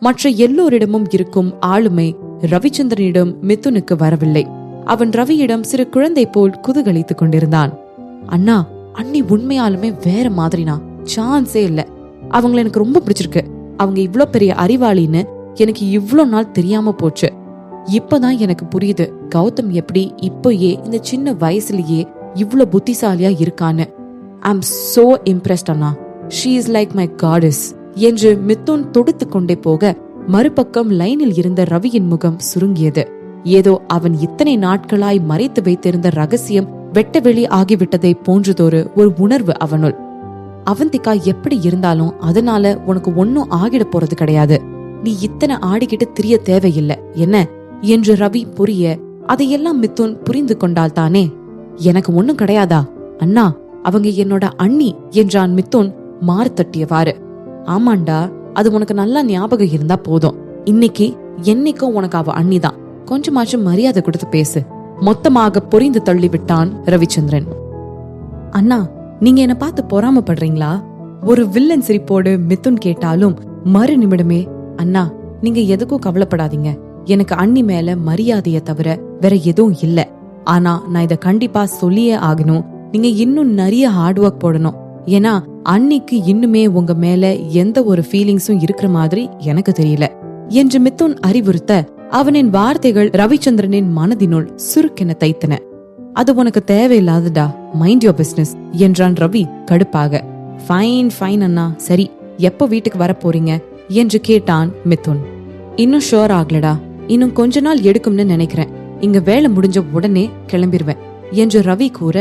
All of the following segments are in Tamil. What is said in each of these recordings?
மற்ற எல்லோரிடமும் இருக்கும் ஆளுமை ரவிச்சந்திரனிடம் மிதுனுக்கு வரவில்லை. அவன் ரவியிடம் சிறு குழந்தை போல் குதூகலித்துக் கொண்டிருந்தான். அண்ணா, அண்ணி உண்மையாலுமே வேற மாதிரினா, சான்ஸே இல்ல. அவங்கள எனக்கு ரொம்ப பிடிச்சிருக்கு. அவங்க இவ்ளோ பெரிய அறிவாளின்னு எனக்கு இவ்ளோ நாள் தெரியாம போச்சு. இப்பதான் எனக்கு புரியுது கௌதம் எப்படி இப்பயே இந்த சின்ன வயசுலயே இவ்ளோ புத்திசாலியா இருக்கான்னு. ஐ அம் சோ இம்ப்ரெஸ்ட் அண்ணா. She is like my goddess என்று மிதுன் தொடுத்து கொண்டே போக, மறுபக்கம் லைனில் இருந்த ரவியின் முகம் சுருங்கியது. ஏதோ அவன் இத்தனை நாட்களாய் மறைத்து வைத்திருந்த ரகசியம் வெட்டவெளி ஆகிவிட்டதை போன்றதொரு ஒரு உணர்வு அவனுள். அவந்திகா எப்படி இருந்தாலும் அதனால உனக்கு ஒன்னும் ஆகிட போறது கிடையாது. நீ இத்தனை ஆடிக்கிட்டு திரிய தேவையில்லை என்ன என்று ரவி புரிய, அதையெல்லாம் மிதுன் புரிந்து கொண்டால் தானே. எனக்கு ஒன்னும் கிடையாதா அண்ணா, அவங்க என்னோட அண்ணி என்றான் மிதுன் மாறு தட்டியவாறு. ஆமாண்டா, அது உனக்கு நல்லா ஞாபகம் இருந்தா போதும். இன்னைக்கு என்னைக்கும் உனக்கு அவ அண்ணிதான். கொஞ்சமாச்சும் மரியாதை கொடுத்து பேசு. மொத்தமாக பொறிந்து தள்ளிவிட்டான் ரவிச்சந்திரன். அண்ணா, நீங்க என்ன பார்த்து பொறாமப்படுறீங்களா? ஒரு வில்லன் சிரிப்போடு மிதுன் கேட்டாலும் மறு நிமிடமே, அண்ணா நீங்க எதுக்கும் கவலைப்படாதீங்க. எனக்கு அண்ணி மேல மரியாதைய தவிர வேற எதுவும் இல்ல. ஆனா நான் இத கண்டிப்பா சொல்லியே ஆகணும். நீங்க இன்னும் நிறைய ஹார்ட் ஒர்க் போடணும். ஏன்னா அன்னிக்கு இன்னுமே உங்க மேல எந்த ஒரு ஃபீலிங்ஸும் இருக்கிற மாதிரி எனக்கு தெரியல என்று மிதுன் அறிவுறுத்த, அவனின் வார்த்தைகள் ரவிச்சந்திரனின் மனதினுள் சுருக்கென தைத்தன. அது உனக்கு தேவையில்லாதடா, மைண்ட் யோர் பிசினஸ் என்றான் ரவி கடுப்பாக. ஃபைன் ஃபைன் அண்ணா, சரி எப்ப வீட்டுக்கு வர போறீங்க என்று கேட்டான் மிதுன். இன்னும் ஷோர் ஆகலடா, இன்னும் கொஞ்ச நாள் எடுக்கும்னு நினைக்கிறேன். இங்க வேலை முடிஞ்ச உடனே கிளம்பிடுவேன் என்று ரவி கூற,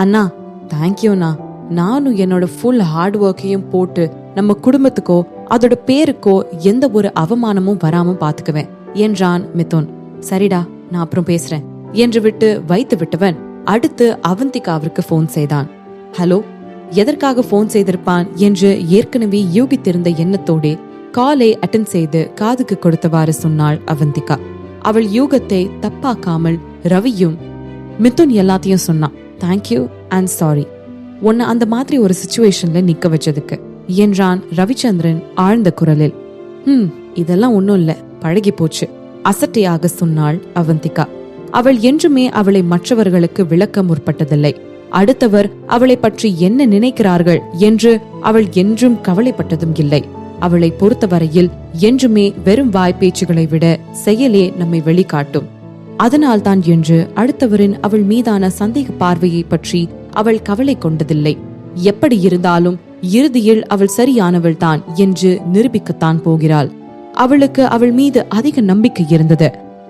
அண்ணா தேங்க்யூண்ணா, நானும் என்னோட ஃபுல் ஹார்ட் ஒர்க்கையும் போட்டு நம்ம குடும்பத்துக்கோ அதோட பேருக்கோ எந்த ஒரு அவமானமும் வராம பாத்துக்குவேன் என்றான் மிதுன். சரிடா, நான் அப்புறம் பேசுறேன் என்று விட்டு வைத்து விட்டவன் அடுத்து அவந்திகாவிற்கு போன் செய்தான். ஹலோ, எதற்காக போன் செய்திருப்பான் என்று ஏற்கனவே யூகித்திருந்த எண்ணத்தோடே காலை அட்டென்ட் செய்து காதுக்கு கொடுத்தவாறு சொன்னாள் அவந்திகா. அவள் யூகத்தை தப்பாக்காமல் ரவியும் மிதுன் எல்லாத்தையும் சொன்னான். தேங்க்யூ அண்ட் சாரி, உன்னை அந்த மாதிரி ஒரு சிச்சுவேஷன்ல நிக்க வச்சதுக்கு என்றான் ரவிச்சந்திரன் ஆழ்ந்த குரலில். இதெல்லாம் ஒன்னும் இல்ல, பழகி போச்சு அசட்டையாக சொன்னாள் அவந்திகா. அவள் என்றுமே அவளை மற்றவர்களுக்கு விளக்க முற்பட்டதில்லை. அடுத்தவர் அவளை பற்றி என்ன நினைக்கிறார்கள் என்று அவள் என்றும் கவலைப்பட்டதும் இல்லை. அவளை பொறுத்தவரையில் என்றுமே வெறும் வாய்ப்பேச்சுகளை விட செயலே நம்மை வெளிக்காட்டும். அதனால்தான் என்று அடுத்தவரின் அவள் மீதான சந்தேக பார்வையை பற்றி அவள் கவலை கொண்டதில்லை. எப்படி இருந்தாலும் இறுதியில் அவள் சரியானவள் தான் என்று நிரூபிக்கத்தான் போகிறாள். அவளுக்கு அவள் மீது அதிக நம்பிக்கை இருந்தது.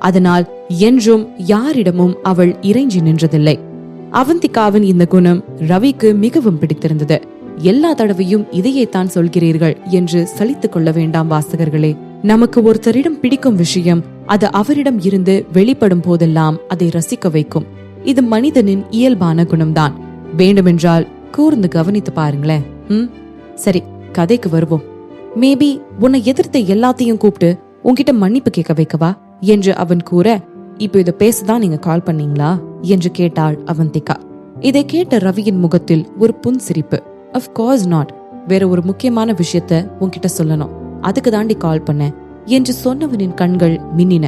அதனால் என்றும் யாரிடமும் அவள் இறைஞ்சி நின்றதில்லை. அவந்திகாவின் இந்த குணம் ரவிக்கு மிகவும் பிடித்திருந்தது. எல்லா தடவையும் இதையேத்தான் சொல்கிறீர்கள் என்று சலித்துக் கொள்ள வேண்டாம் வாசகர்களே. நமக்கு ஒருத்தரிடம் பிடிக்கும் விஷயம் அது அவரிடம் இருந்து வெளிப்படும் போதெல்லாம் அதை ரசிக்க வைக்கும். இது மனிதனின் இயல்பான குணம்தான். வேண்டுமென்றால் கூர்ந்து கவனித்து பாருங்களேன். சரி, கதைக்கு வருவோம். மேபி உன்னை எதிர்த்த எல்லாத்தையும் கூப்பிட்டு உன்கிட்ட மன்னிப்பு கேட்க வைக்கவா என்று அவன் கூற, இப்ப இத பேசதான் நீங்க கால் பண்ணீங்களா என்று கேட்டாள் அவந்திகா. இதை கேட்ட ரவியின் முகத்தில் ஒரு புன்சிரிப்பு. ஆஃப் கோர்ஸ் நாட், வேற ஒரு முக்கியமான விஷயத்த உன்கிட்ட சொல்லணும், அதுக்கு தாண்டி கால் பண்ண என்று சொன்னவனின் கண்கள் மின்னின.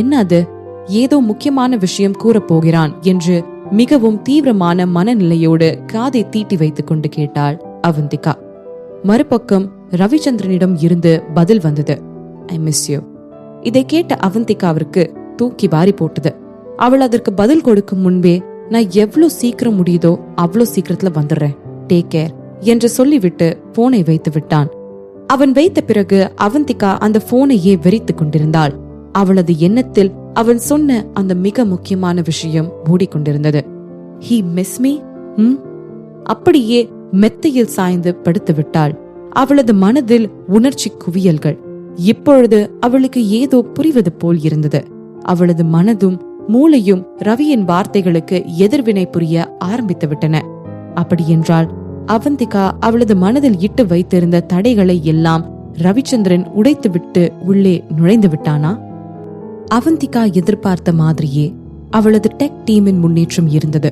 என்ன அது? ஏதோ முக்கியமான விஷயம் கூற போகிறான் என்று மிகவும் தீவிரமான மனநிலையோடு காதை தீட்டி வைத்துக் கொண்டு கேட்டாள் அவந்திகா. மறுபக்கம் ரவிச்சந்திரனிடம் இருந்து பதில் வந்தது. I miss you. இதை கேட்ட அவந்திகாவிற்கு தூக்கி வாரி போட்டது. அவள் அதற்கு பதில் கொடுக்கும் முன்பே, நான் எவ்வளவு சீக்கிரம் முடியுதோ அவ்வளவு சீக்கிரத்துல வந்துடுறேன், டேக் கேர் என்று சொல்லிவிட்டு போனை வைத்து விட்டான். அவன் வைத்த பிறகு அவந்திகா அந்த போனையே வெறித்துக் கொண்டிருந்தாள். அவளது எண்ணத்தில் அவன் சொன்ன அந்த மிக முக்கியமான விஷயம் மூடிக்கொண்டிருந்தது. He miss me. அப்படியே மெத்தையில் சாய்ந்து படுத்து விட்டாள். அவளது மனதில் உணர்ச்சி குவியல்கள். இப்பொழுது அவளுக்கு ஏதோ புரிவது போல் இருந்தது. அவளது மனதும் மூளையும் ரவியின் வார்த்தைகளுக்கு எதிர்வினை புரிய ஆரம்பித்து விட்டன. அப்படியென்றால் அவந்திகா அவளது மனதில் இட்டு வைத்திருந்த தடைகளை எல்லாம் ரவிச்சந்திரன் உடைத்துவிட்டு உள்ளே நுழைந்து விட்டானா? அவந்திகா எதிர்பார்த்த மாதிரியே அவளது டெக் டீமின் முன்னேற்றம் இருந்தது.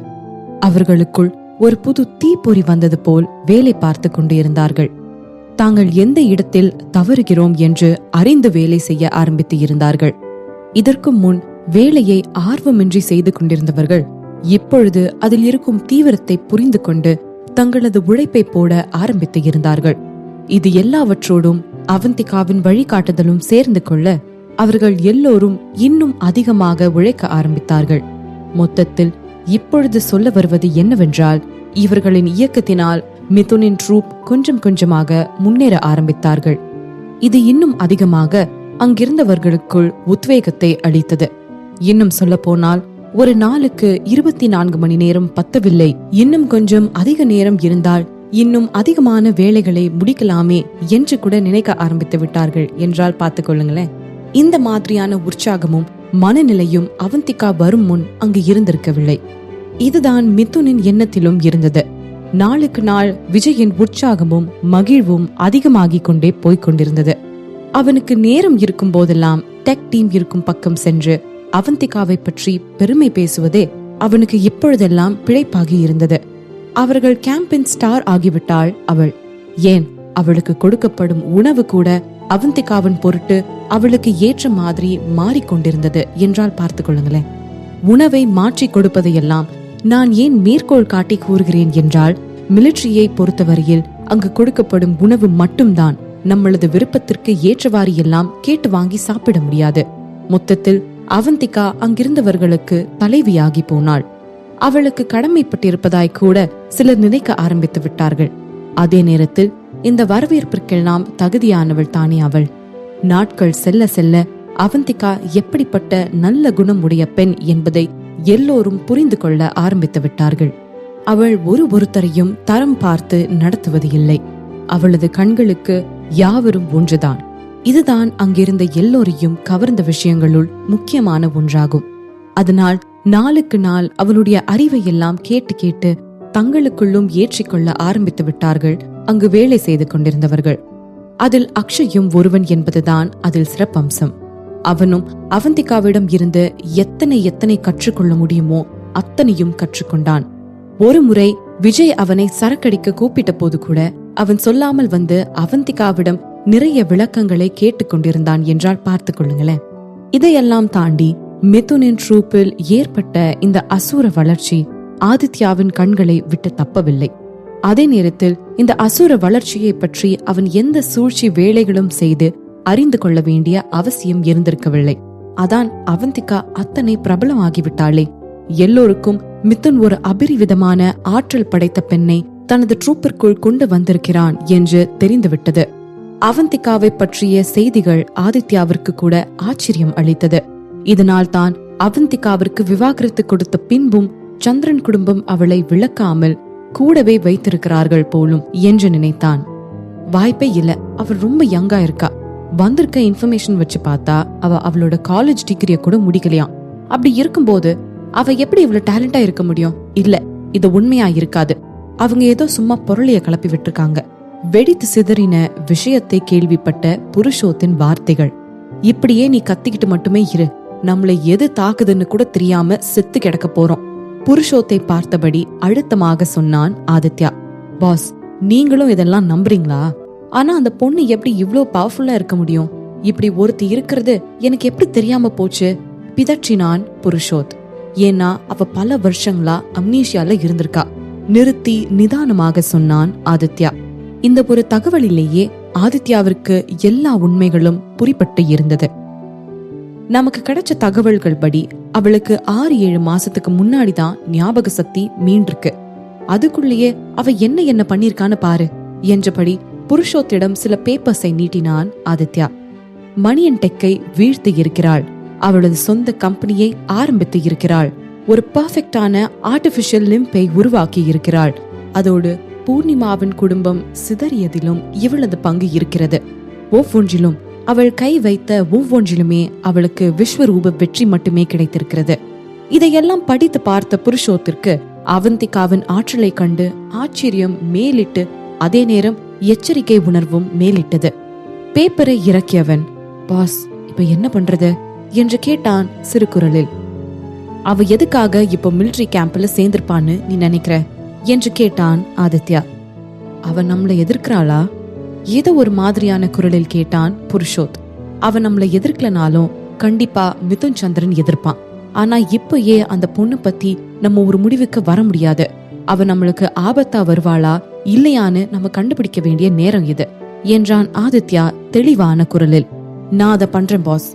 அவர்களுக்குள் ஒரு புது தீப்பொறி வந்தது போல் வேலை பார்த்து கொண்டிருந்தார்கள். தாங்கள் எந்த இடத்தில் தவறுகிறோம் என்று அறிந்து வேலை செய்ய ஆரம்பித்து இருந்தார்கள். இதற்கு முன் வேலையை ஆர்வமின்றி செய்து கொண்டிருந்தவர்கள் இப்பொழுது அதில் இருக்கும் தீவிரத்தை புரிந்து கொண்டு தங்களது உழைப்பை போட ஆரம்பித்து இருந்தார்கள். இது எல்லாவற்றோடும் அவந்திகாவின் வழிகாட்டுதலும் சேர்ந்து கொள்ள அவர்கள் எல்லோரும் இன்னும் அதிகமாக உழைக்க ஆரம்பித்தார்கள். மொத்தத்தில் இப்பொழுது சொல்ல வருவது என்னவென்றால், இவர்களின் இயக்கத்தினால் மிதுனின் ட்ரூப் கொஞ்சம் கொஞ்சமாக முன்னேற ஆரம்பித்தார்கள். இது இன்னும் அதிகமாக அங்கிருந்தவர்களுக்குள் உத்வேகத்தை அளித்தது. இன்னும் சொல்ல போனால், ஒரு நாளுக்கு 24 மணி நேரம் பத்தவில்லை, இன்னும் கொஞ்சம் அதிக நேரம் இருந்தால் இன்னும் அதிகமான வேலைகளை முடிக்கலாமே என்று கூட நினைக்க ஆரம்பித்து விட்டார்கள் என்றால் பார்த்துக் கொள்ளுங்களேன். இந்த மாதிரியான உற்சாகமும் மனநிலையும் அவந்திகா வரும் முன் அங்கு இருந்திருக்கவில்லை. இதுதான் மிதுனின் எண்ணத்திலும் இருந்தது. நாளுக்கு நாள் விஜயின் உற்சாகமும் மகிழ்வும் அதிகமாகிக் கொண்டே போய்கொண்டிருந்தது. அவனுக்கு நேரம் இருக்கும் போதெல்லாம் டெக் டீம் இருக்கும் பக்கம் சென்று அவந்திகாவை பற்றி பெருமை பேசுவதே அவனுக்கு இப்பொழுதெல்லாம் பிழைப்பாகி இருந்தது. அவர்கள் கேம்பின் ஸ்டார் ஆகிவிட்டாள் அவள். ஏன், அவளுக்கு கொடுக்கப்படும் உணவு கூட அவந்திகாவின் பொருட்டு அவளுக்கு ஏற்ற மாதிரி மாறிக்கொண்டிருந்தது என்றால் பார்த்துக் கொள்ளுங்களேன். உணவை மாற்றி கொடுப்பதையெல்லாம் நான் ஏன் மேற்கோள் காட்டி கூறுகிறேன் என்றால், மிலிட்டரியை பொறுத்தவரையில் அங்கு கொடுக்கப்படும் உணவு மட்டும்தான். நம்மளது விருப்பத்திற்கு ஏற்றவாறு எல்லாம் கேட்டு வாங்கி சாப்பிட முடியாது. மொத்தத்தில் அவந்திகா அங்கிருந்தவர்களுக்கு தலைவியாகி போனாள். அவளுக்கு கடமைப்பட்டிருப்பதாய் கூட சிலர் நினைக்க ஆரம்பித்து விட்டார்கள். அதே நேரத்தில் இந்த வரவேற்பிற்கெல்லாம் தகுதியானவள் தானே அவள். நாட்கள் செல்ல செல்ல அவந்திகா எப்படிப்பட்ட நல்ல குணம் உடைய பெண் என்பதை எல்லோரும் புரிந்து கொள்ள ஆரம்பித்து விட்டார்கள். அவள் ஒருத்தரையும் தரம் பார்த்து நடத்துவது இல்லை. அவளது கண்களுக்கு யாவரும் ஒன்றுதான். இதுதான் அங்கிருந்த எல்லோரையும் கவர்ந்த விஷயங்களுள் முக்கியமான ஒன்றாகும். அதனால் நாளுக்கு நாள் அவளுடைய அறிவை எல்லாம் கேட்டு கேட்டு தங்களுக்குள்ளும் ஏற்றிக்கொள்ள ஆரம்பித்து விட்டார்கள் அங்கு வேலை செய்து கொண்டிருந்தவர்கள். அதில் அக்ஷயும் ஒருவன் என்பதுதான் அதில் சிறப்பம்சம். அவனும் அவந்திகாவிடம் இருந்து எத்தனை கற்றுக்கொள்ள முடியுமோ அத்தனையும் கற்றுக்கொண்டான். ஒரு முறை விஜய் அவனை சரக்கடிக்க கூப்பிட்ட போது கூட அவன் சொல்லாமல் வந்து அவந்திகாவிடம் நிறைய விளக்கங்களை கேட்டுக்கொண்டிருந்தான் என்றால் பார்த்துக் கொள்ளுங்களேன். இதையெல்லாம் தாண்டி மிதுனின் ட்ரூப்பில் ஏற்பட்ட இந்த அசுர வளர்ச்சி ஆதித்யாவின் கண்களை விட்டு தப்பவில்லை. அதே நேரத்தில் இந்த அசுர வளர்ச்சியை பற்றி அவன் எந்த சூழ்ச்சி வேலைகளும் செய்து அறிந்து கொள்ள வேண்டிய அவசியம் இருந்திருக்கவில்லை. அதான் அவந்திகா அத்தனை பிரபலமாகிவிட்டாளே. எல்லோருக்கும் மிதுன் ஒரு அபரிவிதமான ஆற்றல் படைத்த பெண்ணை தனது ட்ரூப்பிற்குள் கொண்டு வந்திருக்கிறான் என்று தெரிந்துவிட்டது. அவந்திகாவை பற்றிய செய்திகள் ஆதித்யாவிற்கு கூட ஆச்சரியம் அளித்தது. இதனால் தான் அவந்திகாவிற்கு விவாகரத்து கொடுத்த பின்பும் சந்திரன் குடும்பம் அவளை விளக்காமல் கூடவே வைத்திருக்கிறார்கள் போலும் என்று நினைத்தான். வாய்ப்பே இல்ல, அவள் ரொம்ப யங்கா இருக்கா. வந்திருக்க இன்ஃபர்மேஷன் வச்சு பார்த்தா அவளோட காலேஜ் டிகிரிய கூட முடிக்கலையாம். அப்படி இருக்கும்போது அவ எப்படி இவ்வளவு டேலண்டா இருக்க முடியும்? இல்ல, இது உண்மையா இருக்காது. அவங்க ஏதோ சும்மா பொருளைய கிளப்பி விட்டுருக்காங்க. வெடித்து சிதறின விஷயத்தை கேள்விப்பட்ட புருஷோத்தின் வார்த்தைகள். இப்படியே நீ கத்திக்கிட்டு மட்டுமே இரு, நம்மளை எது தாக்குதுன்னு கூட தெரியாம செத்து கிடக்க போறோம். புருஷோத்தை பார்த்தபடி அழுத்தமாக சொன்னான் ஆதித்யா. பாஸ், நீங்களும் இதெல்லாம் நம்புறீங்களா? ஆனா அந்த பொண்ணு எப்படி இவ்ளோ பவர்ஃபுல்லா இருக்க முடியும்? இப்படி ஒருத்தி இருக்கிறது எனக்கு எப்படி தெரியாம போச்சு? பிதற்றினான் புருஷோத். ஏன்னா அவ பல வருஷங்களா அம்னீஷியால இருந்திருக்கா. நிறுத்தி நிதானமாக சொன்னான் ஆதித்யா. இந்த ஒரு தகவலிலேயே ஆதித்யாவிற்கு எல்லா உண்மைகளும் புரிப்பட்டு இருந்தது. நமக்கு கிடைச்ச தகவல்கள் படி அவளுக்கு 6-7 மாசத்துக்கு முன்னாடிதான் ஞாபக சக்தி மீண்டிருக்கு. அதுக்குள்ளேயே அவ என்ன பண்ணிருக்கான்னு பாரு என்றபடி புருஷோத்திடம் சில பேப்பர்ஸை நீட்டினான் ஆதித்யா. மணியன் டெக்கை வீழ்த்தி இருக்கிறாள். அவளது சொந்த கம்பெனியை ஆரம்பித்து இருக்கிறாள். ஒரு பர்ஃபெக்டான ஆர்டிபிஷியல் லிம்பை உருவாக்கி இருக்கிறாள். அதோடு பூர்ணிமாவின் குடும்பம் சிதறியதிலும் இவளது பங்கு இருக்கிறது. ஒவ்வொன்றிலும் அவள் கை வைத்த ஒவ்வொன்றிலுமே அவளுக்கு விஸ்வரூப வெற்றி மட்டுமே கிடைத்திருக்கிறது. இதையெல்லாம் படித்து பார்த்த புருஷோத்திற்கு அவந்திகாவின் ஆற்றலை கண்டு ஆச்சரியம் மேலிட்டு அதே நேரம் எச்சரிக்கை உணர்வும் மேலிட்டது. பேப்பரை இறக்கியவன், பாஸ், இப்ப என்ன பண்றது என்று கேட்டான் சிறு குரலில். அவ எதுக்காக இப்போ மிலிட்டரி கேம்ப்ல சேர்ந்திருப்பான்னு நீ நினைக்கிற என்று கேட்டான் ஆதித்யா. அவ நம்மளை எதிர்க்கிறாளா? ஏதோ ஒரு மாதிரியான குரலில் கேட்டான் புருஷோத். அவன் நம்மள எதிர்க்கலனாலும் கண்டிப்பா மிதுன் சந்திரன் எதிர்ப்பான். ஆனா இப்பயே அந்த பொண்ணு பத்தி நம்ம ஒரு முடிவுக்கு வர முடியாது. அவ நம்மளுக்கு ஆபத்தா வருவாளா இல்லையான்னு நம்ம கண்டுபிடிக்க வேண்டிய நேரம் இது என்றான் ஆதித்யா தெளிவான குரலில். நான் அதை பண்றேன் பாஸ்,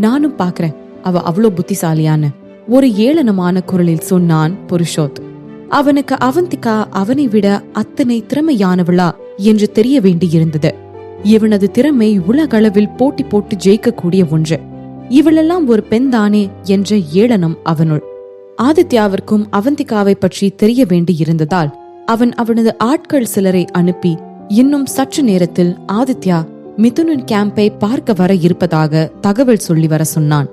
நானும் பாக்குறேன் அவ அவ்வளோ புத்திசாலியான்னு ஒரு ஏளனமான குரலில் சொன்னான் புருஷோத். அவனுக்கு அவந்திகா அவனை விட அத்தனை திறமையானவளா என்று தெரிய வேண்டி இருந்தது. இவனது திறமை உலகளவில் போட்டி போட்டு ஜெயிக்கக்கூடிய ஒன்று. இவளெல்லாம் ஒரு பெண் தானே என்ற ஏளனம் அவனுள். ஆதித்யாவிற்கும் அவந்திகாவை பற்றி தெரிய வேண்டி இருந்ததால் அவன் அவனது ஆட்கள் சிலரை அனுப்பி இன்னும் சற்று நேரத்தில் ஆதித்யா மிதுனின் கேம்பை பார்க்க வர இருப்பதாக தகவல் சொல்லி வர சொன்னான்.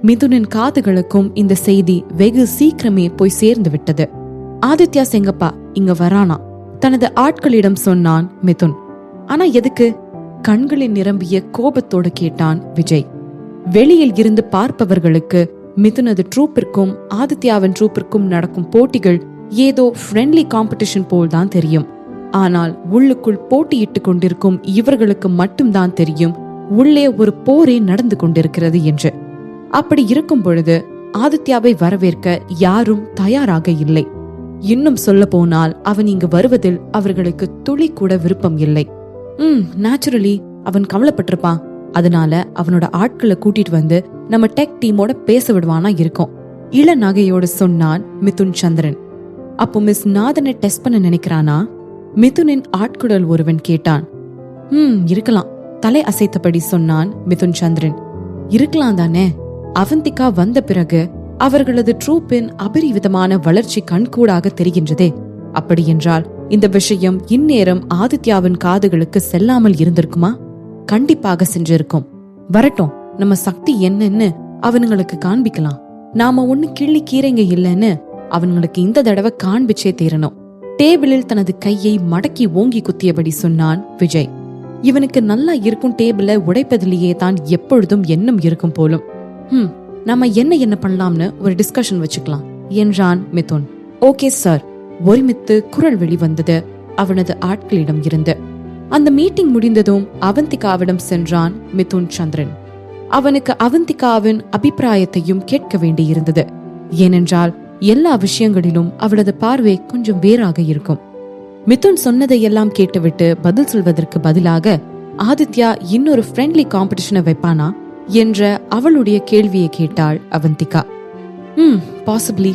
மிதுனின் காதுகளுக்கும் இந்த செய்தி வெகு சீக்கிரமே போய் சேர்ந்து விட்டது. ஆதித்யா செங்கப்பா இங்க வரானா தனது ஆட்களிடம் சொன்னான் மிதுன். ஆனா எதுக்கு? கண்களில் நிரம்பிய கோபத்தோடு கேட்டான் விஜய். வெளியில் இருந்து பார்ப்பவர்களுக்கு மிதுனது ட்ரூப்பிற்கும் ஆதித்யாவின் ட்ரூப்பிற்கும் நடக்கும் போட்டிகள் ஏதோ ஃப்ரெண்ட்லி காம்படிஷன் போல்தான் தெரியும். ஆனால் உள்ளுக்குள் போட்டியிட்டு கொண்டிருக்கும் இவர்களுக்கு மட்டும்தான் தெரியும் உள்ளே ஒரு போரே நடந்து கொண்டிருக்கிறது என்று. அப்படி இருக்கும் பொழுது ஆதித்யாவை வரவேற்க யாரும் தயாராக இல்லை. இன்னும் சொல்ல போனால் அவன் இங்கு வருவதில் அவர்களுக்கு துளி கூட விருப்பம் இல்லை. நேச்சுரலி அவன் கவலைப்பட்டிருப்பான். அதனால அவனோட ஆட்களை கூட்டிட்டு வந்து நம்ம டெக் டீமோட பேச விடுவானா இருக்கும் இள நகையோடு சொன்னான் மிதுன் சந்திரன். அப்போ மிஸ் நாதனை டெஸ்ட் பண்ண நினைக்கிறானா? மிதுனின் ஆட்குடல் ஒருவன் கேட்டான். இருக்கலாம், தலை அசைத்தபடி சொன்னான் மிதுன் சந்திரன். இருக்கலாம் தானே. அவந்திகா வந்த பிறகு அவர்களது ட்ரூப்பின் அபரிவிதமான வளர்ச்சி கண்கூடாக தெரிகின்றதே. அப்படியென்றால் இந்த விஷயம் இந்நேரம் ஆதித்யாவின் காதுகளுக்கு செல்லாமல் இருந்திருக்குமா? கண்டிப்பாக சென்றிருக்கும். வரட்டும், நம்ம சக்தி என்னன்னு அவனுங்களுக்கு காண்பிக்கலாம். நாம ஒண்ணு கிள்ளி கீரைங்க இல்லன்னு அவனுங்களுக்கு இந்த தடவை காண்பிச்சே தீரணும். டேபிளில் தனது கையை மடக்கி ஓங்கி குத்தியபடி சொன்னான் விஜய். இவனுக்கு நல்லா இருக்கும் டேபிளை உடைப்பதிலேயே தான் எப்பொழுதும் எண்ணம் இருக்கும் போலும். நம்ம என்ன பண்ணலாம்னு ஒரு டிஸ்கஷன் வச்சுக்கலாம் என்றான் மிதுன். Okay sir. ஒருமித்து குரல் வெளிவந்தது அவனது ஆட்களிடம் இருந்து. அந்த மீட்டிங் முடிந்ததும் அவந்திகாவிடம் சென்றான் மிதுன் சந்திரன். அவனுக்கு அவந்திகாவின் அபிப்பிராயத்தையும் கேட்க வேண்டியிருந்தது. ஏனென்றால் எல்லா விஷயங்களிலும் அவளது பார்வை கொஞ்சம் வேறாக இருக்கும். மிதுன் சொன்னதையெல்லாம் கேட்டுவிட்டு பதில் சொல்வதற்கு பதிலாக ஆதித்யா இன்னொரு ஃப்ரெண்ட்லி காம்படிஷனை வைப்பானா என்ற அவளுடைய கேள்வியை கேட்டாள் அவந்திகா. பாசிபிளி.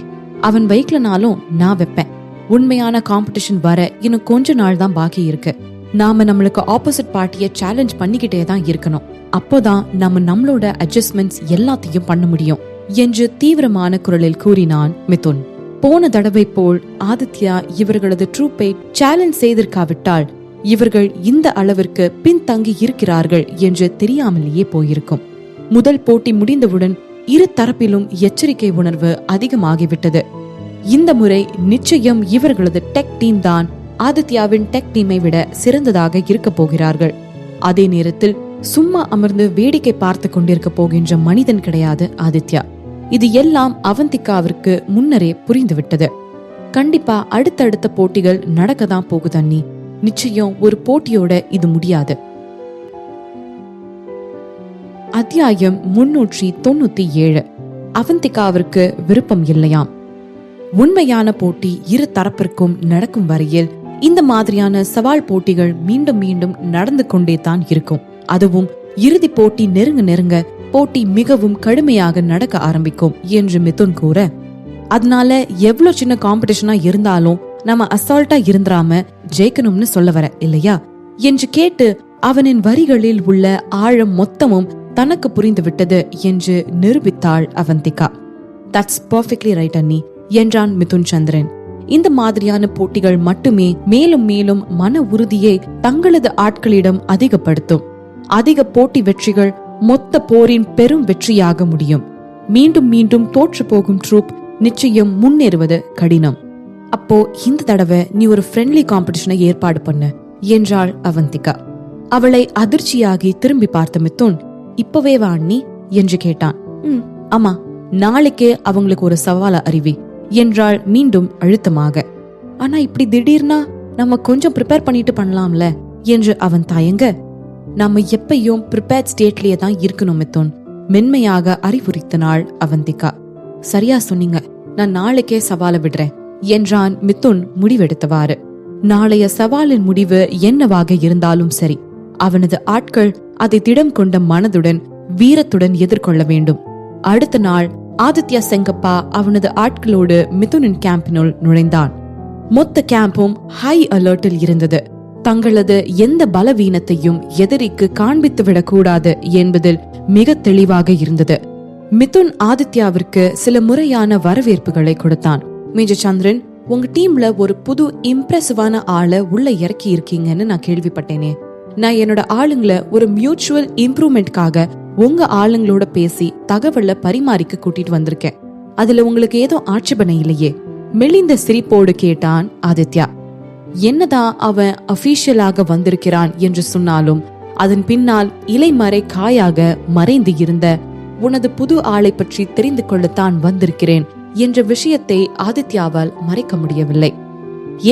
அவன் வைக்கலனாலும் நான் வைப்பேன். உண்மையான காம்படிஷன் வர இன்னும் கொஞ்ச நாள் தான் பாக்கி இருக்கு. நாம நம்மளுக்கு ஆப்போசிட் பார்ட்டியை சேலஞ்ச் பண்ணிக்கிட்டே தான் இருக்கணும். அப்போதான் நம்மளோட அட்ஜஸ்ட்மெண்ட்ஸ் எல்லாத்தையும் பண்ண முடியும் என்று தீவிரமான குரலில் கூறினான் மிதுன். போன தடவை போல் ஆதித்யா இவர்களது ட்ரூப்பை சேலஞ்ச் செய்திருக்காவிட்டால் இவர்கள் இந்த அளவிற்கு பின்தங்கி இருக்கிறார்கள் என்று தெரியாமலேயே போயிருக்கும். முதல் போட்டி முடிந்தவுடன் இரு தரப்பிலும் எச்சரிக்கை உணர்வு அதிகமாகிவிட்டது. இந்த முறை நிச்சயம் இவர்களது டெக் டீம் தான் ஆதித்யாவின் டெக் டீமை விட சிறந்ததாக இருக்க போகிறார்கள். அதே நேரத்தில் சும்மா அமர்ந்து வேடிக்கை பார்த்து கொண்டிருக்க போகின்ற மனிதன் கிடையாது ஆதித்யா. இது எல்லாம் அவந்திகாவிற்கு முன்னரே புரிந்துவிட்டது. கண்டிப்பா அடுத்தடுத்த போட்டிகள் நடக்கதான் போகுதண்ணி. நிச்சயம் ஒரு போட்டியோட இது முடியாது. அத்தியாயம் 397. அவந்திகாவிற்கு விருப்பம் இல்லையாம். உண்மையான போட்டி இரு தரப்பிற்கும் நடக்கும் வரையில் இந்த மாதிரியான சவால் போட்டிகள் மீண்டும் மீண்டும் நடந்து கொண்டே தான் இருக்கும். அதுவும் இறுதி போட்டி நெருங்க போட்டி மிகவும் கடுமையாக நடக்க ஆரம்பிக்கும் என்று மிதுன் கூற, அதனால எவ்வளவு சின்ன காம்படிஷனா இருந்தாலும் நம்ம அசால்ட்டா இருந்துராம ஜெயிக்கணும்னு சொல்ல வர இல்லையா என்று கேட்டு அவனின் வரிகளில் உள்ள ஆழம் மொத்தமும் தனக்கு புரிந்து விட்டது என்று நிரூபித்தாள் அவந்திகா. தட்ஸ் பர்ஃபெக்ட்லி ரைட் அண்ணி என்றான் மிதுன் சந்திரன். இந்த மாதிரியான போட்டிகள் மட்டுமே மேலும் மேலும் மன உறுதியை தங்களது ஆட்களிடம் அதிகப்படுத்தும். அதிக போட்டி வெற்றிகள் மொத்த போரின் பெரும் வெற்றியாக முடியும். மீண்டும் மீண்டும் தோற்று போகும் ட்ரூப் நிச்சயம் முன்னேறுவது கடினம். அப்போ இந்த தடவை நீ ஒரு ஃப்ரெண்ட்லி காம்படிஷனை ஏற்பாடு பண்ண என்றாள் அவந்திகா. அவளை அதிர்ச்சியாகி திரும்பி பார்த்த மிதுன், இப்பவே வா அண்ணி என்று கேட்டான். ஆமா, நாளைக்கே அவங்களுக்கு ஒரு சவால அறிவி என்றாள் மீண்டும் அழுத்தமாக. ஆனா இப்படி திடீர்னா நம்ம கொஞ்சம் ப்ரிப்பேர் பண்ணிட்டு பண்ணலாம்ல என்று அவன் தயங்க, நாம எப்பையும் ப்ரிப்பேர்ட் ஸ்டேட்லயே தான் இருக்கணும் மிதுன், மென்மையாக அறிவுறுத்தினாள் அவந்திகா. சரியா சொன்னீங்க, நான் நாளைக்கே சவாலை விடுறேன் என்றான் மிதுன் முடிவெடுத்தவாறு. நாளைய சவாலின் முடிவு என்னவாக இருந்தாலும் சரி, அவனது ஆட்கள் அதை திடம் கொண்ட மனதுடன் வீரத்துடன் எதிர்கொள்ள வேண்டும். அடுத்த நாள் ஆதித்யா செங்கப்பா அவனது ஆட்களோடு மிதுனின் கேம்பினுள் நுழைந்தான். மொத்த கேம்பும் ஹை அலர்ட்டில் இருந்தது. தங்களது எந்த பலவீனத்தையும் எதிரிக்கு காண்பித்துவிடக் கூடாது என்பதில் மிக தெளிவாக இருந்தது. மிதுன் ஆதித்யாவிற்கு சில முறையான வரவேற்புகளை கொடுத்தான். மேஜர் சந்திரன், உங்க டீம்ல ஒரு புது இம்ப்ரெசிவான ஆளை உள்ள இறக்கி இருக்கீங்கன்னு நான் கேள்விப்பட்டேனே. நான் என்னோட ஆளுங்களை ஒரு மியூச்சுவல் இம்ப்ரூவ்மெண்ட்காக உங்க ஆளுங்களோட பேசி தகவலை பரிமாறிக்க கூட்டிட்டு வந்திருக்கேன். அதுல உங்களுக்கு ஏதோ ஆட்சேபனை இல்லையே? மெலிந்த சிரிப்போடு கேட்டான் ஆதித்யா. என்னதான் அவன் அபிஷியலாக வந்திருக்கிறான் என்று சொன்னாலும் அதன் பின்னால் இலைமறை காயாக மறைந்து இருந்த உனது புது ஆளை பற்றி தெரிந்து கொள்ளத்தான் வந்திருக்கிறேன் என்ற விஷயத்தை ஆதித்யாவால் மறைக்க முடியவில்லை.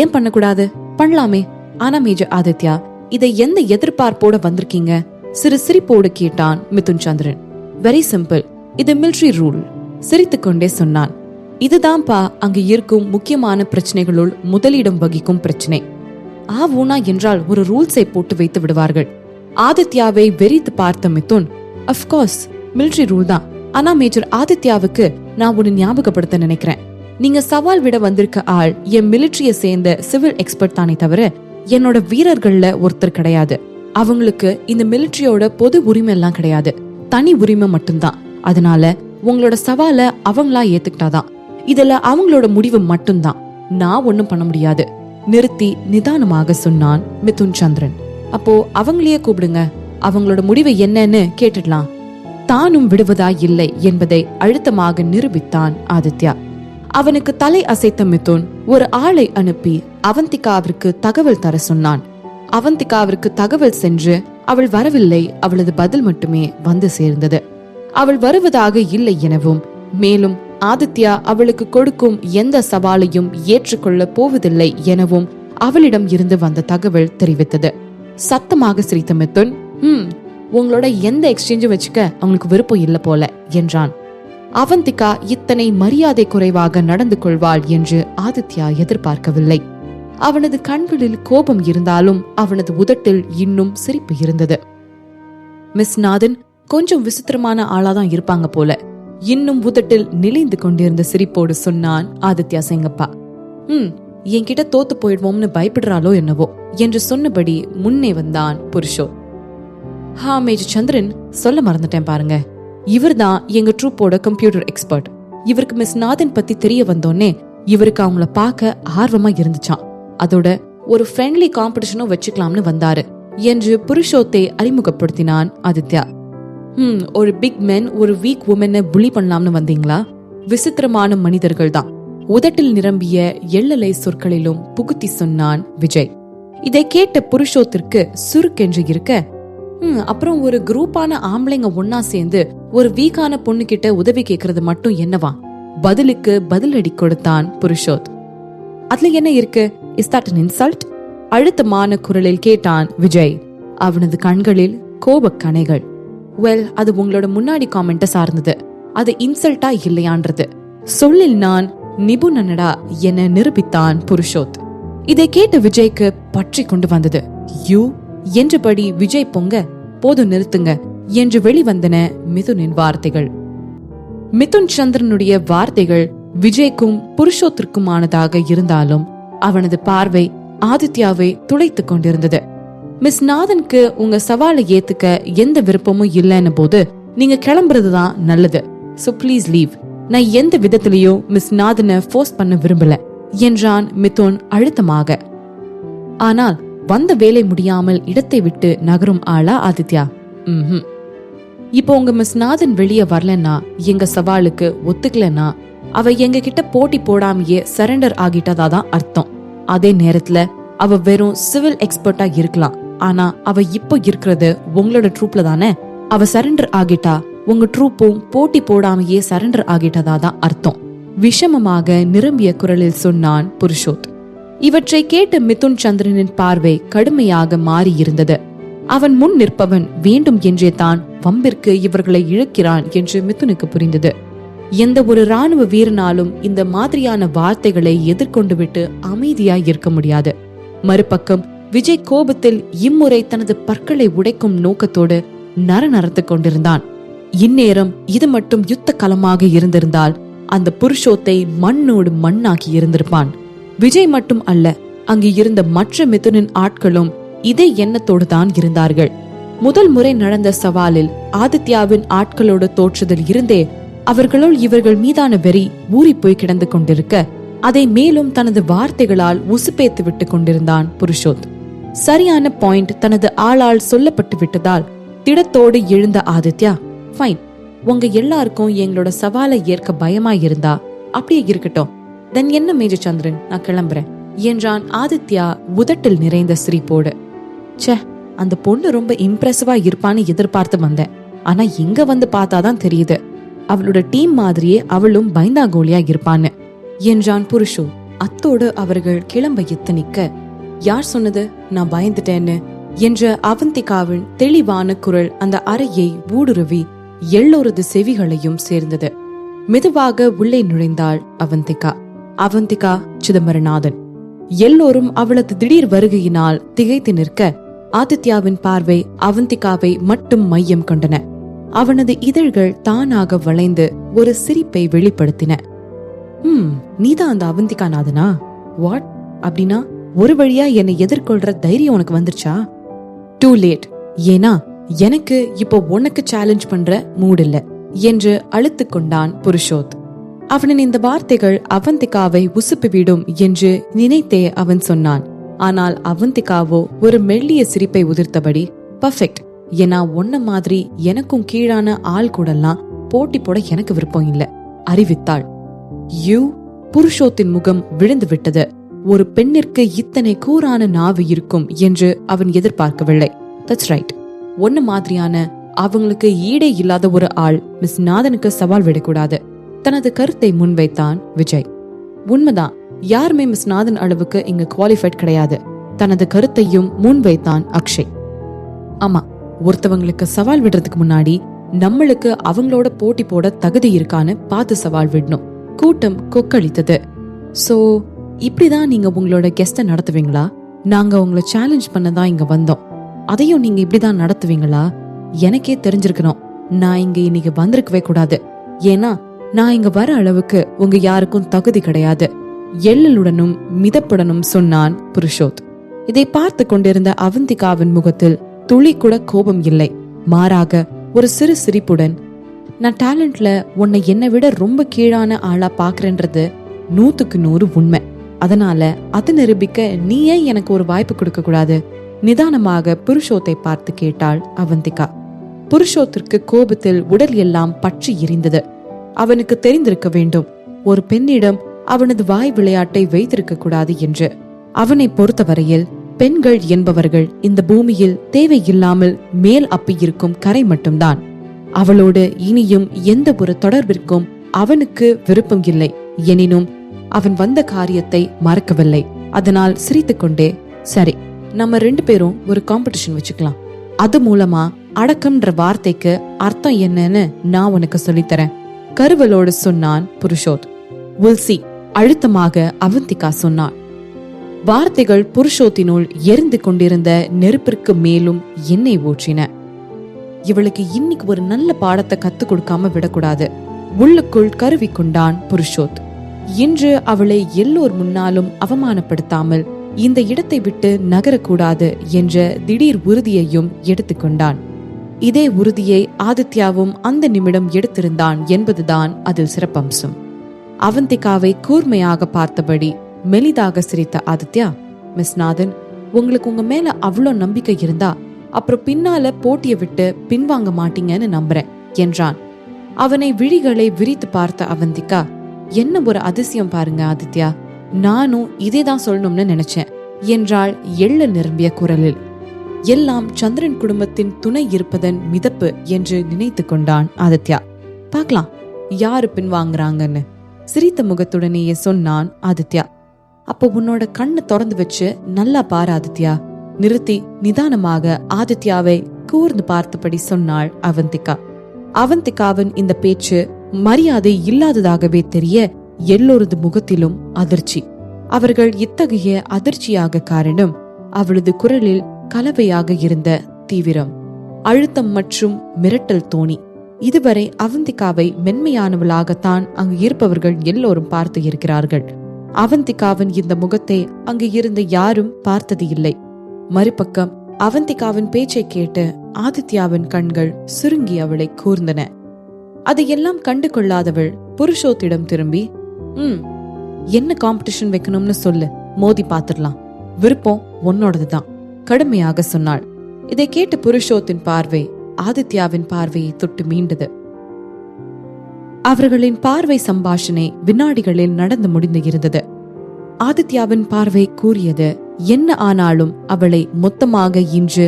ஏன் பண்ணக்கூடாது? பண்ணலாமே. ஆனா மேஜர் ஆதித்யா, இதை எந்த எதிர்பார்ப்போட வந்திருக்கீங்க? சிறு சிரிப்போடு கேட்டான் மிதுன் சந்திரன். வெரி சிம்பிள், இது மிலிட்டரி ரூல், சிரித்துக்கொண்டே சொன்னான். இதுதான்ப்பா அங்கு இருக்கும் முக்கியமான பிரச்சனைகளுள் முதலிடம் வகிக்கும் பிரச்சனை. ஊனா என்றால் ஒரு ரூல்ஸை போட்டு வைத்து விடுவார்கள். ஆதித்யாவை வெறித்து பார்த்த மிதுன், அஃப்கோர்ஸ் மிலிட்டரி ரூல் தான். ஆனா மேஜர் ஆதித்யாவுக்கு நான் ஒன்னு ஞாபகப்படுத்த நினைக்கிறேன். நீங்க சவால் விட வந்திருக்க ஆள் என் மிலிட்டரிய சேர்ந்த சிவில் எக்ஸ்பர்ட் தானே தவிர என்னோட வீரர்கள்ல ஒருத்தர் கிடையாது. அவங்களுக்கு இந்த மிலிட்டரியோட பொது உரிமை எல்லாம் கிடையாது, தனி உரிமை மட்டும்தான். அதனால உங்களோட சவாலை அவங்களா ஏத்துக்கிட்டாதான். இதுல அவங்களோட முடிவு மட்டும்தான், நான் ஒன்னும் பண்ண முடியாது. நிறுத்தி நிதானமாக சொன்னான் மிதுன் சந்திரன். அப்போ அவங்களையே கூப்பிடுங்க, அவங்களோட முடிவை என்னன்னு கேட்டுடலாம். தானும் விடுவதா இல்லை என்பதை அழுத்தமாக நிரூபித்தான் ஆதித்யா. அவனுக்கு தலை அசைத்த மிதுன் ஒரு ஆளை அனுப்பி அவந்திகாவிற்கு தகவல் தர சொன்னான். அவந்திகாவிற்கு தகவல் சென்று அவள் வரவில்லை, அவளது பதில் மட்டுமே வந்து சேர்ந்தது. அவள் வருவதாக இல்லை எனவும், மேலும் ஆதித்யா அவளுக்கு கொடுக்கும் எந்த சவாலையும் ஏற்றுக்கொள்ள போவதில்லை எனவும் அவளிடம் இருந்து வந்த தகவல் தெரிவித்தது. சத்தமாக சிரித்த மிதுன், உங்களோட எந்த எக்ஸ்சேஞ்சும் வச்சுக்க அவங்களுக்கு விருப்பம் இல்ல போல என்றான். அவந்திகா இத்தனை மரியாதை குறைவாக நடந்து கொள்வாள் என்று ஆதித்யா எதிர்பார்க்கவில்லை. அவனது கண்களில் கோபம் இருந்தாலும் அவனது உதட்டில் இன்னும் சிரிப்பு இருந்தது. மிஸ் நாதன் கொஞ்சம் விசித்திரமான ஆளாதான் இருப்பாங்க போல, இன்னும் உதட்டில் நிலைந்து கொண்டிருந்த சிரிப்போடு சொன்னான் ஆதித்யா செங்கப்பா. என்கிட்ட தோத்து போயிடுவோம்னு பயப்படுறாளோ என்னவோ என்று சொன்னபடி முன்னே வந்தான் புருஷோ. மேஜர் சந்திரன், சொல்ல மறந்துட்டேன் பாருங்க, இவர்தான் எங்க ட்ரூப்போட கம்ப்யூட்டர் எக்ஸ்பர்ட். இவருக்கு மிஸ் நாதன் பத்தி தெரிய வந்தோன்னே இவருக்கு அவங்கள பார்க்க ஆர்வமா இருந்துச்சான். அதோட ஒரு ஃப்ரெண்ட்லி காம்படிஷனும் வச்சுக்கலாம்னு வந்தாரு என்று புருஷோத்தை அறிமுகப்படுத்தினான் ஆதித்யா. ஒரு பிக் மென் ஒரு வீக் உமனை புலி பண்ணலாம்னு வந்தீங்களா? விசித்திரமான மனிதர்கள் தான், உதட்டில் நிரம்பிய எள்ளலை சொற்களிலும் புகுத்தி சொன்னான் விஜய். இதை கேட்ட புருஷோத்திற்கு சுருக்கென்று இருக்க, அப்புறம் ஒரு குரூப்பான ஆம்பளைங்க ஒன்னா சேர்ந்து ஒரு வீக்கான பொண்ணு கிட்ட உதவி கேக்குறது மட்டும் என்னவா? பதிலுக்கு பதிலடி கொடுத்தான் புருஷோத். அதுல என்ன இருக்கு? Is that an insult? அழுத்தமான குரலில் கேட்டான் விஜய். அவனது கண்களில் கோபக் கணைகள். வெல், அது உங்களோட முன்னாடி காமெண்ட சார்ந்தது, அது இன்சல்ட்டா இல்லையான்றது சொல்லில் நான் நிபுணனடா என நிரூபித்தான் புருஷோத். இதை கேட்ட விஜய்க்கு பற்றி கொண்டு வந்தது. யூ என்றபடி விஜய் பொங்க, போதும் நிறுத்துங்க என்று வெளிவந்தன மிதுனின் வார்த்தைகள். மிதுன் சந்திரனுடைய வார்த்தைகள் விஜய்க்கும் புருஷோத்திற்குமானதாக இருந்தாலும் அவனது பார்வை ஆதித்யாவை துளைத்துக் கொண்டிருந்தது. மிஸ் நாதனுக்கு உங்க சவாலை ஏத்துக்க எந்த விருப்பமும் இல்லைன்னு போது நீங்க கிளம்புறதுதான் நல்லது. So please leave. நான் எந்த விதத்திலையும் மிஸ் நாதனை ஃபோர்ஸ் பண்ண விரும்பல என்றான் மிதுன் அழுத்தமாக. ஆனால் வந்த வேலை முடியாமல் இடத்தை விட்டு நகரும் ஆளா ஆதித்யா? இப்போ உங்க மிஸ் நாதன் வெளியே வரலன்னா, எங்க சவாலுக்கு ஒத்துக்கலன்னா, அவ எங்க கிட்ட போட்டி போடாமையே சரண்டர் ஆகிட்டதாதான் அர்த்தம். அதே நேரத்துல அவ வெறும் சிவில் எக்ஸ்பர்ட்டா இருக்கலாம், ஆனா அவ இப்போ இருக்கிறது உங்களோட ட்ரூப்ல தானே. அவ சரண்டர் ஆகிட்டா உங்க ட்ரூப்பும் போட்டி போடாமையே சரண்டர் ஆகிட்டதாதான் அர்த்தம். விஷமமாக நிரம்பிய குரலில் சொன்னான் புருஷோத். இவற்றை கேட்ட மிதுன் சந்திரனின் பார்வை கடுமையாக மாறியிருந்தது. அவன் முன் நிற்பவன் வேண்டும் என்றே தான் வம்பிற்கு இவர்களை இழுக்கிறான் என்று மிதுனுக்கு புரிந்தது. எந்த ஒரு ராணுவ வீரனாலும் இந்த மாதிரியான வார்த்தைகளை எதிர்கொண்டு விட்டு அமைதியாய் இருக்க முடியாது. மறுபக்கம் விஜய் கோபத்தில் இம்முறை தனது பற்களை உடைக்கும் நோக்கத்தோடு நரநரத்து கொண்டிருந்தான். இந்நேரம் இது மட்டும் யுத்த களமாக இருந்திருந்தால் அந்த புருஷோத்தை மண்ணோடு மண்ணாக்கி இருந்திருப்பான். விஜய் மட்டும் அல்ல, அங்கு இருந்த மற்ற மிதுனின் ஆட்களும் இதே எண்ணத்தோடு தான் இருந்தார்கள். முதல் முறை நடந்த சவாலில் ஆதித்யாவின் ஆட்களோடு தோற்றதில் இருந்தே அவர்களுள் இவர்கள் மீதான வெறி ஊறி போய் கிடந்து கொண்டிருக்க, அதை மேலும் தனது வார்த்தைகளால் உசுப்பேத்து விட்டு கொண்டிருந்தான் புருஷோத். சரியான பாயிண்ட் தனது ஆளால் சொல்லப்பட்டு விட்டதால் திடத்தோடு எழுந்த ஆதித்யா, ஃபைன், உங்க எல்லாருக்கும் எங்களோட சவாலை ஏற்க பயமா இருந்தா அப்படியே இருக்கட்டும், தென் என்ன மேஜர் சந்திரன், நான் கிளம்புறேன் என்றான் ஆதித்யா உதட்டில் நிறைந்த சிரிப்போடு. ச்சே, அந்த பொண்ணு ரொம்ப இம்ப்ரெசிவா இருப்பான்னு எதிர்பார்த்து வந்தேன். ஆனா இங்க வந்து பார்த்தாதான் தெரியுது அவளோட டீம் மாதிரியே அவளும் பயந்தாங்கோலியா இருப்பான்னு என்றான் புருஷோ. அத்தோடு அவர்கள் கிளம்ப எத்தனிக்க, யார் சொன்னது நான் பயந்துட்டேன்னு என்ற அவந்திகாவின் தெளிவான குரல் அந்த அறையை ஊடுருவி எல்லோரது செவிகளையும் சேர்ந்தது. மெதுவாக உள்ளே நுழைந்தாள் அவந்திகா. அவந்திகா சிதம்பரநாதன். எல்லோரும் அவளது திடீர் வருகையினால் திகைத்து நிற்க, ஆதித்யாவின் பார்வை அவந்திகாவை மட்டும் மையம் கொண்டன. அவனது இதழ்கள் தானாக வளைந்து ஒரு சிரிப்பை வெளிப்படுத்தின. நீதான் அந்த அவந்திகா நாதனா? வாட்? அப்படின்னா ஒரு வழியா என்னை எதிர்கொள்ற தைரியம் உனக்கு வந்துருச்சா? Too late. ஏன்னா எனக்கு இப்போ உனக்கு சேலஞ்ச் பண்ற மூட் இல்ல என்று அழுத்து கொண்டான் புருஷோத். அவனின் இந்த வார்த்தைகள் அவந்திகாவை உசுப்பிவிடும் என்று நினைத்தே அவன் சொன்னான். ஆனால் அவந்திகாவோ ஒரு மெல்லிய சிரிப்பை உதிர்த்தபடி, பர்ஃபெக்ட், ஏன்னா ஒன்ன மாதிரி எனக்கும் கீழான ஆள் கூடலாம் போட்டி போட எனக்கு விருப்பம் இல்ல அறிவித்தாள். யூ? புருஷோத்தின் முகம் விழுந்து விட்டது. ஒரு பெண்ணிற்கு இத்தனை கூரான நாவு இருக்கும் என்று அவன் எதிர்பார்க்கவில்லை. தட்ஸ் ரைட், ஒன்ன மாதிரியான அவங்களுக்கு ஈடே இல்லாத ஒரு ஆள் மிஸ் நாதனுக்கு சவால் விடக்கூடாது. தனது கருத்தை முன்வைத்தான் விஜய். உண்மைதான், யாருமே மிஸ் நாதன் அளவுக்கு இங்க குவாலிஃபைட் கிடையாது. தனது கருத்தையும் முன்வைத்தான் அக்ஷய். ஆமா, ஒருத்தவங்களுக்கு சவால் விடுறதுக்கு முன்னாடி நம்மளுக்கு அவங்களோட போட்டி போட தகுதி இருக்கான்னு பார்த்து சவால் விடணும். கூட்டம் கொக்களித்தது. சோ இப்படிதான் நீங்க உங்களோட கெஸ்ட நடத்துவீங்களா? நாங்க உங்களை சேலஞ்ச் பண்ணதான் இங்க வந்தோம், அதையும் நீங்க இப்படிதான் நடத்துவீங்களா? எனக்கே தெரிஞ்சிருக்கணும், நான் இங்க இன்னைக்கு வந்திருக்கவே கூடாது. ஏன்னா நான் இங்க வர அளவுக்கு உங்க யாருக்கும் தகுதி கிடையாது. எள்ளலுடனும் மிதப்புடனும் சொன்னான் புருஷோத். இதை பார்த்து கொண்டிருந்த அவந்திகாவின் முகத்தில் துளி கூட கோபம் இல்லை. மாறாக ஒரு சிறு சிரிப்புடன், நான் டேலண்ட்ல உன்னை என்னை விட ரொம்ப கீழான ஆளா பாக்குறேன்றது 100% உண்மை. அதனால அதை நிரூபிக்க நீ ஏன் எனக்கு ஒரு வாய்ப்பு கொடுக்க கூடாது? நிதானமாக புருஷோத்தை பார்த்து கேட்டாள் அவந்திகா. புருஷோத்திற்கு கோபத்தில் உடல் எல்லாம் பற்றி எரிந்தது. அவனுக்கு தெரிந்திருக்க வேண்டும், ஒரு பெண்ணிடம் அவனது வாய் விளையாட்டை வைத்திருக்க கூடாது என்று. அவனை பொறுத்தவரையில் பெண்கள் என்பவர்கள் இந்த பூமியில் தேவையில்லாமல் மேல் அப்பியிருக்கும் கரை மட்டும்தான். அவளோடு இனியும் எந்த ஒரு தொடர்பிற்கும் அவனுக்கு விருப்பம் இல்லை. எனினும் அவன் வந்த காரியத்தை மறக்கவில்லை. அதனால் சிரித்துக்கொண்டே, சரி, நம்ம 2 பேரும் ஒரு காம்படிஷன் வச்சுக்கலாம். அது மூலமா அடக்கம்ன்ற வார்த்தைக்கு அர்த்தம் என்னன்னு நான் உனக்கு சொல்லித்தரேன் கருவலோடு சொன்னான் புருஷோத். வில் சி, அழுத்தமாக அவந்திகா சொன்னாள். வார்த்தைகள் புருஷோத்தினுள் எரிந்து கொண்டிருந்த நெருப்பிற்கு மேலும் எண்ணெய் ஊற்றின. இவளுக்கு இன்னைக்கு ஒரு நல்ல பாடத்தை கத்து கொடுக்காம விடக்கூடாது உள்ளுக்குள் கருவி கொண்டான் புருஷோத். இன்று அவளை எல்லோர் முன்னாலும் அவமானப்படுத்தாமல் இந்த இடத்தை விட்டு நகரக்கூடாது என்ற திடீர் உறுதியையும் எடுத்துக்கொண்டான். இதே உறுதியை ஆதித்யாவும் அந்த நிமிடம் எடுத்திருந்தான் என்பதுதான் அதில் சிறப்பம்சம். அவந்திகாவை கூர்மையாக பார்த்தபடி மெலிதாக சிரித்த ஆதித்யா, மிஸ் நாதன், உங்களுக்கு உங்க மேல அவ்வளோ நம்பிக்கை இருந்தா அப்புறம் பின்னால போட்டியை விட்டு பின்வாங்க மாட்டீங்கன்னு நம்புறேன் என்றான். அவனை விழிகளை விரித்து பார்த்த அவந்திகா, என்ன ஒரு அதிசயம் பாருங்க ஆதித்யா, நானும் இதேதான் சொல்லணும்னு நினைச்சேன் என்றாள் எள்ள நிரம்பிய குரலில். எல்லாம் சந்திரன் குடும்பத்தின் துணை இருப்பதன் மிதப்பு என்று நினைத்து கொண்டான் ஆதித்யா. பார்க்கலாம் யாரு பின்வாங்குறாங்கன்னு சிரித்த முகத்துடனேயே சொன்னான் ஆதித்யா. அப்போ உன்னோட கண்ணு திறந்து வச்சு நல்லா பாரு ஆதித்யா. நிறுத்தி நிதானமாக ஆதித்யாவை கூர்ந்து பார்த்தபடி சொன்னாள் அவந்திகா. அவந்திகாவின் இந்த பேச்சு மரியாதை இல்லாததாகவே தெரிய எல்லோரது முகத்திலும் அதிர்ச்சி. அவர்கள் இத்தகைய அதிர்ச்சியாக காரணம் அவளது குரலில் கலவையாக இருந்த தீவிரம், அழுத்தம் மற்றும் மிரட்டல் தோணி. இதுவரை அவந்திகாவை மென்மையானவளாகத்தான் அங்கு இருப்பவர்கள் எல்லோரும் பார்த்து இருக்கிறார்கள். அவந்திகாவின் இந்த முகத்தை அங்கு இருந்த யாரும் பார்த்தது இல்லை. மறுபக்கம் அவந்திகாவின் பேச்சை கேட்டு ஆதித்யாவின் கண்கள் சுருங்கி அவளை கூர்ந்தன. அதையெல்லாம் கண்டு கொள்ளாதவள் புருஷோத்திடம் திரும்பி, என்ன காம்படிஷன் வைக்கணும்னு சொல்லு, மோதி பாத்துடலாம். விருப்பம் உன்னோடதுதான், கடுமையாக சொன்னாள். இதை கேட்டு புருஷோத்தின் பார்வை ஆதித்யாவின் பார்வையை தொட்டு மீண்டது. அவர்களின் பார்வை சம்பாஷணை வினாடிகளில் நடந்து முடிந்து இருந்தது. ஆதித்யாவின் பார்வை கூறியது, என்ன ஆனாலும் அவளை மொத்தமாக இன்று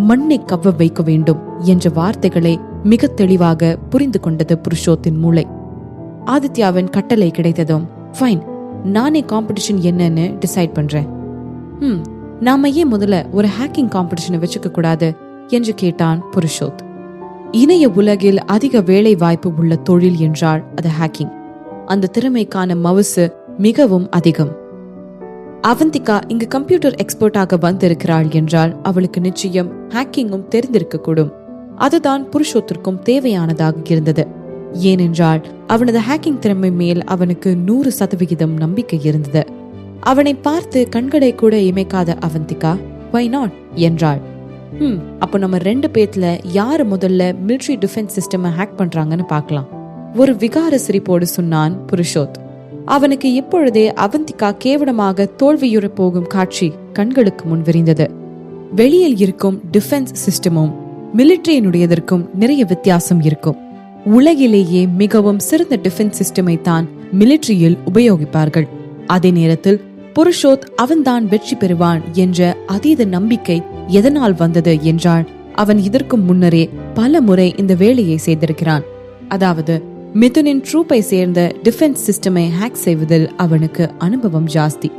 மண்ணை கவ்வ வைக்க வேண்டும் என்ற வார்த்தைகளை மிக தெளிவாக புரிந்து கொண்டது புருஷோத்தின் மூளை. ஆதித்யாவின் கட்டளை கிடைத்ததும், ஃபைன், நானே காம்படிஷன் என்னன்னு டிசைட் பண்றேன். நாம ஏன் முதல்ல ஒரு ஹேக்கிங் காம்படிஷனை வச்சுக்க கூடாது என்று கேட்டான் புருஷோத். இணைய உலகில் அதிக வேலை வாய்ப்பு உள்ள தொழில் என்றால் அது ஹேக்கிங். அந்த திறமைக்கான மவுசு மிகவும் அதிகம். அவந்திகா இங்கு கம்ப்யூட்டர் எக்ஸ்பர்ட்டாக வந்திருக்கிறாள் என்றால் அவளுக்கு நிச்சயம் ஹேக்கிங்கும் தெரிந்திருக்க கூடும். அதுதான் புருஷோத்திற்கும் தேவையானதாக இருந்தது. ஏனென்றால் அவனது ஹேக்கிங் திறமை மேல் அவனுக்கு 100% நம்பிக்கை இருந்தது. அவனை பார்த்து கண்களை கூட இமைக்காத அவந்திகா, வை நாட் என்றாள். அப்போ நம்ம 2 பேத்துல யாரு முதல்ல மிலிட்டரி டிஃபென்ஸ் சிஸ்டம் ஹேக் பண்றாங்கன்னு பார்க்கலாம், ஒரு விகார சிரிப்போடு சொன்னான் புருஷோத். அவனுக்கு இப்பொழுதே அவந்திகா கேவலமாக தோல்வியுற போகும் காட்சி கண்களுக்கு முன் விரிந்தது. வெளியில் இருக்கும் டிஃபென்ஸ் சிஸ்டமும் மிலிட்டரியினுடையதற்கும் நிறைய வித்தியாசம் இருக்கும். உலகிலேயே மிகவும் சிறந்த டிஃபென்ஸ் சிஸ்டமை தான் மிலிட்டரியில் உபயோகிப்பார்கள். அதே நேரத்தில் புருஷோத் அவன்தான் வெற்றி பெறுவான் என்ற அதீத நம்பிக்கை எதனால் வந்தது என்றால், அவன் இதற்கு முன்னரே பல முறை இந்த வேலையை செய்திருக்கிறான். அதாவது மிதுனின் ட்ரூப்பை சேர்ந்த டிஃபென்ஸ் சிஸ்டமை ஹேக் செய்வதில் அவனுக்கு அனுபவம் ஜாஸ்தி.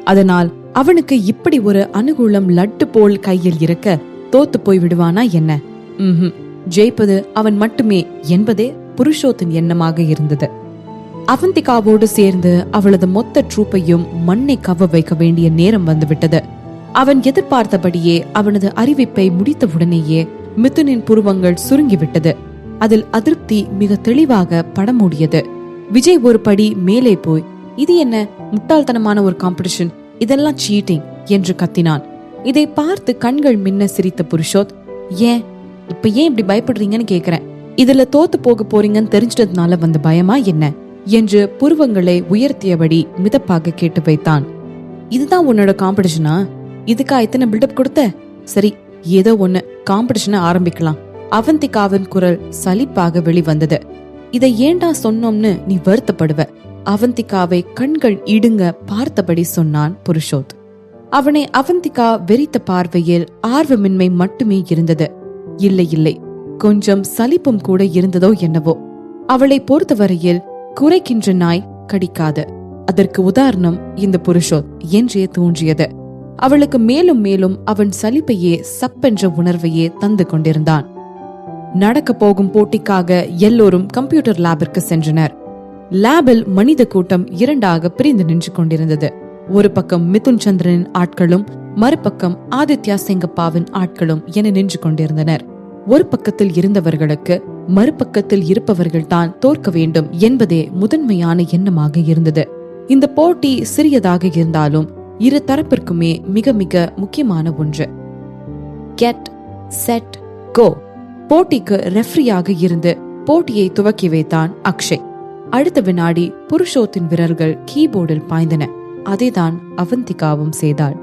அதனால் அவனுக்கு இப்படி ஒரு அனுகூலம் லட்டு போல் கையில் இருக்க தோத்து போய் விடுவானா என்ன? ஜெயிப்பது அவன் மட்டுமே என்பதே புருஷோத்தின் எண்ணமாக இருந்தது. அவந்திகாவோடு சேர்ந்து அவளது மொத்த ட்ரூப்பையும் மண்ணை கவ்வ வைக்க வேண்டிய நேரம் வந்துவிட்டது. அவன் எதிர்பார்த்தபடியே அவனது அறிவிப்பை முடித்தவுடனேயே மிதுனின் புருவங்கள் சுருங்கிவிட்டது. அதில் அதிருப்தி மிக தெளிவாக படமூடியது. விஜய் ஒரு படி மேலே போய், இது என்ன முட்டாள்தனமான ஒரு காம்படிஷன், இதெல்லாம் சீட்டிங் என்று கத்தினான். இதை பார்த்து கண்கள் மின்ன சிரித்த புருஷோத், ஏன் இப்படி பயப்படுறீங்கன்னு கேக்குறேன், இதுல தோத்து போக போறீங்கன்னு தெரிஞ்சதுனால வந்த பயமா என்ன என்று புருவங்களை உயர்த்தியபடி மிதப்பாக கேட்டு வைத்தான். இதுதான் உன்னோட காம்படிஷனா? இதுக்கா இத்தனை பில்டப் கொடுத்த? சரி, ஏதோ ஒண்ணு, காம்படிஷனை ஆரம்பிக்கலாம். அவந்திகாவின் குரல் சலிப்பாக வெளிவந்தது. இதை ஏண்டா சொன்னோம்னு நீ வருத்தப்படுவ. அவந்திகாவை கண்கள் இடுங்க பார்த்தபடி சொன்னான் புருஷோத். அவனை அவந்திகா வெறித்த பார்வையில் ஆர்வமின்மை மட்டுமே இருந்தது. இல்லை, கொஞ்சம் சலிப்பும் கூட இருந்ததோ என்னவோ. அவளை பொறுத்தவரையில் குறைக்கின்ற நாய் கடிக்காது, அதற்கு உதாரணம் இந்த புருஷோத் என்றே தோன்றியது. அவளுக்கு மேலும் மேலும் அவன் சலிப்பையே சப்பென்ற உணர்வையே தந்து கொண்டிருந்தான். நடக்க போகும் போட்டிக்காக எல்லோரும் கம்ப்யூட்டர் லேபிற்கு சென்றனர். லேபில் மனித கூட்டம் 2ஆக பிரிந்து நின்று கொண்டிருந்தது. ஒரு பக்கம் மிதுன் சந்திரனின் ஆட்களும் மறுபக்கம் ஆதித்யா செங்கப்பாவின் ஆட்களும் என நின்று கொண்டிருந்தனர். ஒரு பக்கத்தில் இருந்தவர்களுக்கு மறுபக்கத்தில் இருப்பவர்கள் தான் தோற்க வேண்டும் என்பதே முதன்மையான எண்ணமாக இருந்தது. இந்த போட்டி சிறியதாக இருந்தாலும் இரு தரப்பிற்குமே மிக மிக முக்கியமான ஒன்று. Get set go. போட்டிக்கு ரெஃப்ரியாக இருந்து போட்டியை துவக்கி வைத்தான் அக்ஷய். அடுத்த வினாடி புருஷோத்தின் விரல்கள் கீபோர்டில் பாய்ந்தன. அதைதான் அவந்திகாவும் செய்தாள்.